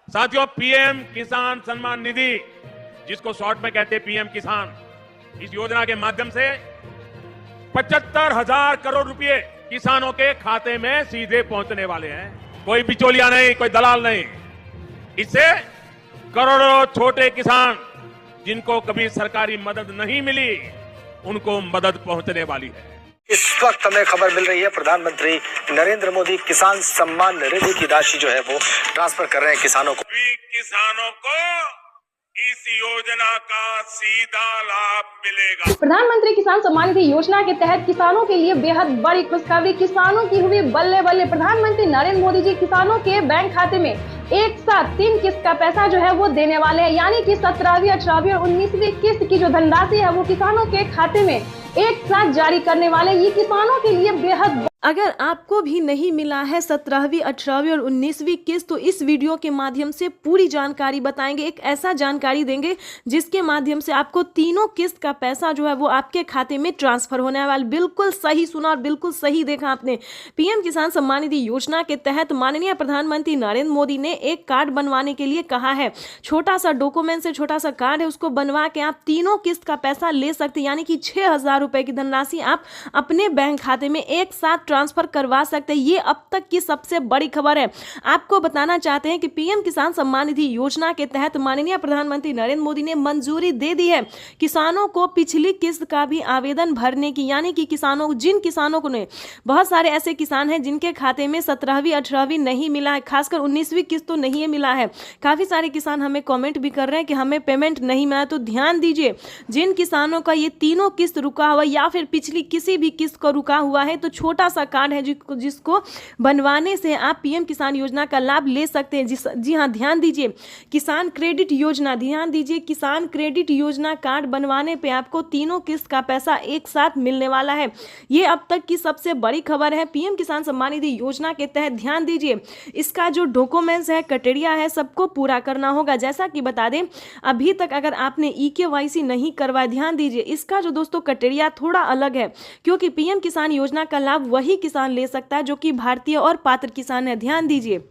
साथियों, पीएम किसान सम्मान निधि, जिसको शॉर्ट में कहते हैं पीएम किसान, इस योजना के माध्यम से 75,000 करोड़ रुपए किसानों के खाते में सीधे पहुंचने वाले हैं। कोई बिचौलिया नहीं, कोई दलाल नहीं। इससे करोड़ों छोटे किसान जिनको कभी सरकारी मदद नहीं मिली, उनको मदद पहुंचने वाली है। इस वक्त हमें खबर मिल रही है प्रधानमंत्री नरेंद्र मोदी किसान सम्मान निधि की राशि जो है वो ट्रांसफर कर रहे हैं किसानों को। किसानों को इस योजना का सीधा लाभ मिलेगा। प्रधानमंत्री किसान सम्मान निधि योजना के तहत किसानों के लिए बेहद बड़ी खुशखबरी, किसानों की हुई बल्ले बल्ले। प्रधानमंत्री नरेंद्र मोदी जी किसानों के बैंक खाते में एक साथ 3 किस्त का पैसा जो है वो देने वाले हैं, यानी कि 17वीं, 18वीं और 19वीं किस्त की जो धनराशि है वो किसानों के खाते में एक साथ जारी करने वाले। ये किसानों के लिए बेहद। अगर आपको भी नहीं मिला है 17वीं, 18वीं और 19वीं किस्त, तो इस वीडियो के माध्यम से पूरी जानकारी बताएंगे। एक ऐसा जानकारी देंगे जिसके माध्यम से आपको तीनों किस्त का पैसा जो है वो आपके खाते में ट्रांसफर होने वाला। बिल्कुल सही सुना और बिल्कुल सही देखा आपने। पीएम किसान सम्मान निधि योजना के तहत माननीय प्रधानमंत्री नरेंद्र मोदी ने एक कार्ड बनवाने के लिए कहा है। छोटा सा डॉक्यूमेंट से छोटा सा कार्ड है, उसको बनवा के आप तीनों किस्त का पैसा ले सकते हैं, यानी कि 6,000 रुपए की धनराशि आप अपने बैंक खाते में एक साथ ट्रांसफर करवा सकते हैं। ये अब तक की सबसे बड़ी खबर है। आपको बताना चाहते हैं कि पीएम किसान सम्मान निधि योजना के तहत माननीय प्रधानमंत्री नरेंद्र मोदी ने मंजूरी दे दी है किसानों को पिछली किस्त का भी आवेदन भरने की, यानी कि जिन किसानों को ने, बहुत सारे ऐसे किसान हैं जिनके खाते में 17वीं, 18वीं नहीं मिला है, खासकर 19वीं किस्त तो नहीं मिला है। काफी सारे किसान हमें कमेंट भी कर रहे हैं कि हमें पेमेंट नहीं मिला। तो ध्यान दीजिए, जिन किसानों का ये तीनों किस्त रुका हुआ या फिर पिछली किसी भी किस्त को रुका हुआ है, तो छोटा सा कार्ड है जिसको बनवाने से आप पीएम किसान योजना का लाभ ले सकते हैं। जी हाँ, ध्यान दीजिए, किसान क्रेडिट योजना, ध्यान दीजिए, किसान क्रेडिट योजना कार्ड बनवाने पे आपको तीनों किस्त का पैसा एक साथ मिलने वाला है। ये अब तक की सबसे बड़ी खबर है पीएम किसान सम्मान निधि योजना के तहत। ध्यान दीजिए, इसका जो डॉक्यूमेंट्स है, क्राइटेरिया है, सबको पूरा करना होगा। जैसा कि बता दें, अभी तक अगर आपने EKYC नहीं करवाया, ध्यान दीजिए, इसका जो दोस्तों क्राइटेरिया थोड़ा अलग है, क्योंकि पीएम किसान योजना का लाभ वही किसान ले सकता है जो कि भारतीय और पात्र किसान है। ध्यान दीजिए,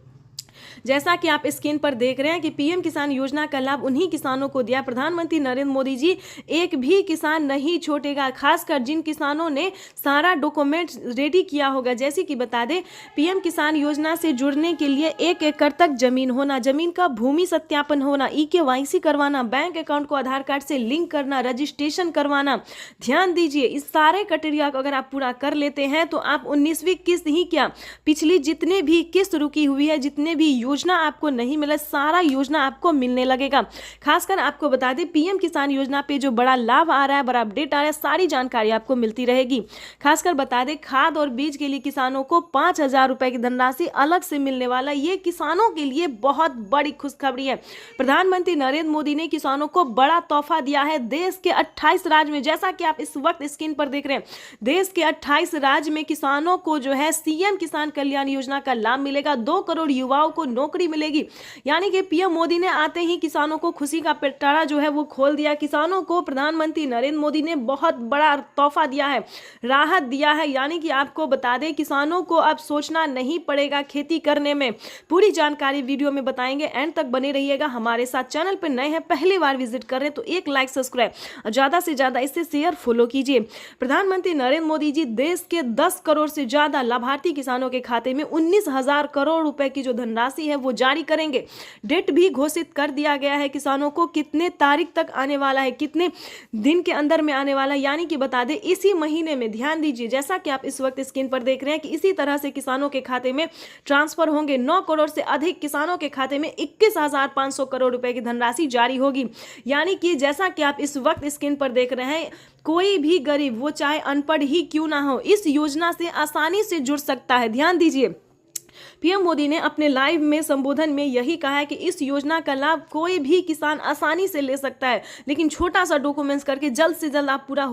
जैसा कि आप स्क्रीन पर देख रहे हैं कि पीएम किसान योजना का लाभ उन्हीं किसानों को दिया प्रधानमंत्री नरेंद्र मोदी जी। एक भी किसान नहीं छोड़ेगा, खासकर जिन किसानों ने सारा डॉक्यूमेंट रेडी किया होगा। जैसे कि बता दें, पीएम किसान योजना से जुड़ने के लिए 1 एकड़ तक जमीन होना, जमीन का भूमि सत्यापन होना, EKYC करवाना, बैंक अकाउंट को आधार कार्ड से लिंक करना, रजिस्ट्रेशन करवाना। ध्यान दीजिए, इस सारे क्राइटेरिया को अगर आप पूरा कर लेते हैं तो आप 19वीं किस्त ही क्या, पिछली जितने भी किस्त रुकी हुई है, जितने भी योजना आपको नहीं मिला, सारा योजना आपको मिलने लगेगा। खासकर आपको बता दें, पीएम किसान योजना पे जो बड़ा लाभ आ रहा है, बड़ा अपडेट आ रहा है, सारी जानकारी आपको मिलती रहेगी। खासकर बता दें, खाद और बीज के लिए किसानों को 5,000 रुपए की धनराशि अलग से मिलने वाला। ये किसानों के लिए बहुत बड़ी खुशखबरी है। प्रधानमंत्री नरेंद्र मोदी ने किसानों को बड़ा तोहफा दिया है। देश के 28 राज्य में, जैसा कि आप इस वक्त स्क्रीन पर देख रहे हैं, देश के 28 राज्य में किसानों को जो है सीएम किसान कल्याण योजना का लाभ मिलेगा। 2 करोड़ युवाओं को नौकरी मिलेगी, यानी कि पीएम मोदी ने आते ही किसानों को खुशी का पिटारा जो है वो खोल दिया। किसानों को प्रधानमंत्री नरेंद्र मोदी ने बहुत बड़ा तोहफा दिया है, राहत दिया है, यानी कि आपको बता दें, किसानों को अब सोचना नहीं पड़ेगा खेती करने में। पूरी जानकारी वीडियो में बताएंगे, एंड तक बने रहिएगा हमारे साथ। चैनल पर नए हैं, पहली बार विजिट कर रहे हैं तो एक लाइक, सब्सक्राइब और ज्यादा से ज्यादा इसे शेयर, फॉलो कीजिए। प्रधानमंत्री नरेंद्र मोदी जी देश के 10 करोड़ से ज्यादा लाभार्थी किसानों के खाते में 19,000 करोड़ रुपए की जो धनराशि है वो जारी करेंगे। डेट भी घोषित कर दिया गया है, किसानों को कितने तारीख तक आने वाला है, कितने दिन के अंदर में आने वाला है, यानी कि बता दें इसी महीने में। ध्यान दीजिए, जैसा कि आप इस वक्त स्क्रीन पर देख रहे हैं कि इसी तरह से किसानों के खाते में ट्रांसफर होंगे। 9 करोड़ से अधिक किसानों के खाते में 21,500 करोड़ रुपए की धनराशि जारी होगी। यानी कि जैसा कि आप इस वक्त स्क्रीन पर देख रहे हैं, कोई भी गरीब, वो चाहे अनपढ़ ही क्यों ना हो, इस योजना से आसानी से जुड़ सकता है। ध्यान दीजिए, पीएम मोदी ने अपने लाइव में संबोधन में यही कहा है कि इस योजना का लाभ कोई भी किसान आसानी से ले सकता है, लेकिन छोटा सा डॉक्यूमेंट्स करके जल्द से जल्द आप पूरा हो